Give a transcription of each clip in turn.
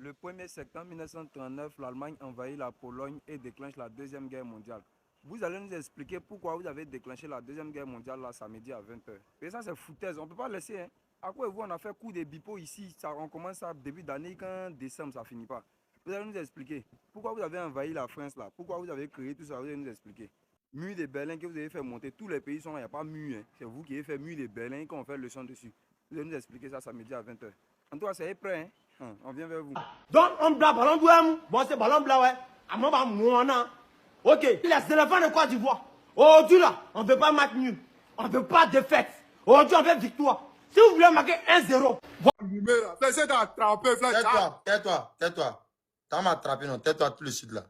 Le 1er septembre 1939, l'Allemagne envahit la Pologne et déclenche la Deuxième Guerre mondiale. Vous allez nous expliquer pourquoi vous avez déclenché la Deuxième Guerre mondiale là samedi à 20 h. Et ça c'est foutaise, on ne peut pas laisser. Hein. À quoi vous on a fait coup de bipo ici, ça, on commence ça début d'année, quand décembre ça finit pas. Vous allez nous expliquer pourquoi vous avez envahi la France là, pourquoi vous avez créé tout ça, vous allez nous expliquer. Mur de Berlin que vous avez fait monter, tous les pays sont là, il n'y a pas mur. Hein. C'est vous qui avez fait mur de Berlin quand on fait leçon dessus. Vous allez nous expliquer ça samedi à 20 h. En tout cas, c'est prêt, hein? On vient vers vous. Donc, on blanc, ballon blanc. Bon, c'est ballon blanc, ouais. À moi, ok. Les éléphants de Côte d'Ivoire. Aujourd'hui, là, on ne veut pas match nul. On ne veut pas défaite. Aujourd'hui, on veut victoire. Si vous voulez marquer 1-0. Laissez t'attraper, tais-toi, tais-toi, tais-toi. Tu vas m'attraper, non? Tais-toi tout le sud, là.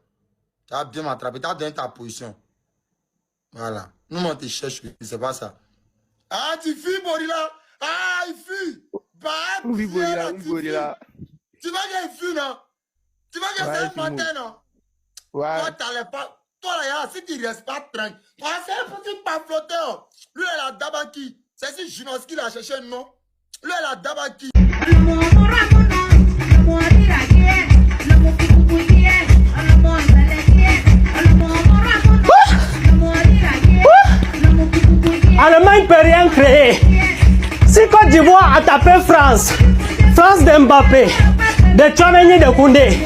Tu vas bien m'attraper. Tu as donné ta position. Voilà. Nous, on te cherche, c'est pas ça. Ah, tu fuis, Borila. Ah, il fuit. Bah, oui, Borila, oui, Borila. Tu vas qu'il fuit, non? Tu vas qu'il fait un matin, non? Ouais. Toi, t'allais pas. Toi, là, si tu restes pas tranquille. Toi, c'est un petit pamphloteur. Lui, elle a Dabaki. C'est si Jinoski l'a cherché, non? Lui, elle a Dabaki. Allemagne ne peut rien créer. Si Côte d'Ivoire a tapé France, France de Mbappé, de Tchouaméni de Koundé,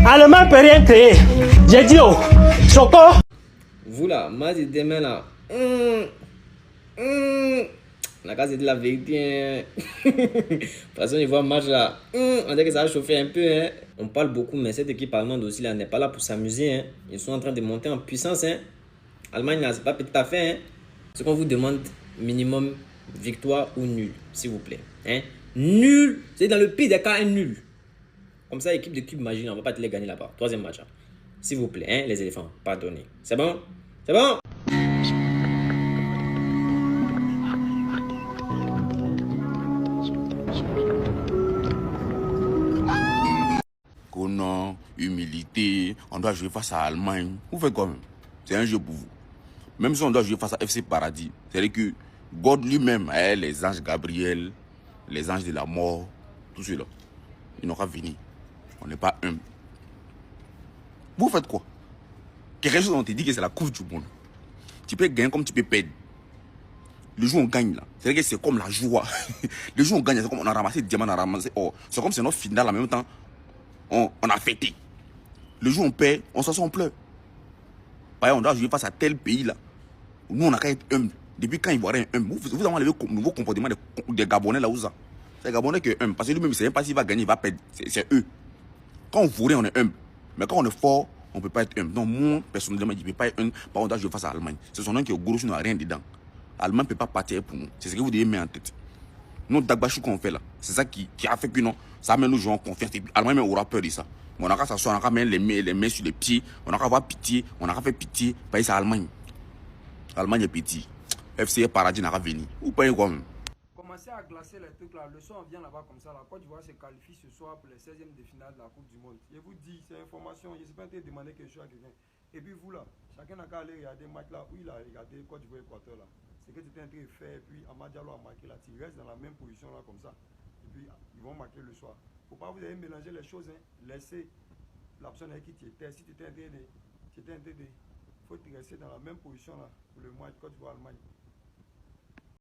Allemagne ne peut rien créer. J'ai dit, oh, Choco. Vous là, moi je demain là. La case de la vérité. Hein. De toute façon, il voit le match là. On dirait que ça a chauffé un peu. Hein. On parle beaucoup, mais cette équipe allemande aussi là n'est pas là pour s'amuser. Hein. Ils sont en train de monter en puissance. Hein. Allemagne là, c'est pas petit à fait. Hein. Ce qu'on vous demande, minimum victoire ou nul, s'il vous plaît. Hein? Nul, c'est dans le pire des cas un nul. Comme ça, équipe de cube magique, on va pas te les gagner là-bas. Troisième match. Hein. S'il vous plaît, hein, les éléphants, pardonnez. C'est bon? C'est bon? Non, humilité, on doit jouer face à l'Allemagne. Vous faites quoi même? C'est un jeu pour vous. Même si on doit jouer face à FC Paradis, c'est-à-dire que God lui-même, les anges Gabriel, les anges de la mort, tout cela, ils n'ont qu'à venir. On n'est pas humble. Vous faites quoi? Quelque chose on te dit que c'est la coupe du monde. Tu peux gagner comme tu peux perdre. Le jour où on gagne là, c'est-à-dire que c'est comme la joie. Le jour où on gagne, c'est comme on a ramassé diamant, on a ramassé or. C'est comme c'est notre finale en même temps. On a fêté. Le jour où on perd, on s'assoit, on pleure. On doit jouer face à tel pays là. Nous, on a qu'à être humble. Depuis quand ils voient un humble, vous avez le nouveau comportement des Gabonais là où ça. C'est les Gabonais qui sont humbles. Parce que lui-même, il ne sait même pas s'il va gagner, il va perdre. C'est eux. Quand on voudrait, on est humble. Mais quand on est fort, on ne peut pas être humble. Donc, moi, personnellement, je ne peux pas être humble. Par contre, on doit jouer face à l'Allemagne. C'est son nom qui est gros, il n'a rien dedans. L'Allemagne ne peut pas partir pour nous. C'est ce que vous devez mettre en tête. Nous, Dagbachou qu'on fait là, c'est ça qui a fait que non, ça amène nous jouer en confiance. Et puis, l'Allemagne aura peur de ça. Mais on a qu'à s'asseoir, on a qu'à mettre les mains sur les pieds, on a qu'à avoir pitié, on a qu'à faire pitié. Parce que c'est l'Allemagne. L'Allemagne est petit. FC Paradis n'a qu'à venir. Vous payez quoi même? Commencez à glacer les trucs là. Le soir, on vient là-bas comme ça. La Côte d'Ivoire se qualifie ce soir pour les 16e de finale de la Coupe du Monde. Je vous dis, c'est information. Je ne sais pas te demander quelque chose à quelqu'un. Et puis vous là, chacun n'a qu'à aller regarder le match là où il a regardé Côte d'Ivoire Équateur là. C'est que tu étais en train de faire. Et puis Amadjalo a marqué là. Tu restes dans la même position là comme ça. Et puis ils vont marquer le soir. Faut pas vous allez mélanger les choses. Hein. Laissez l'option qui tu étais. Si tu étais en train de. Il faut te rester dans la même position là pour le match Côte d'Ivoire Allemagne.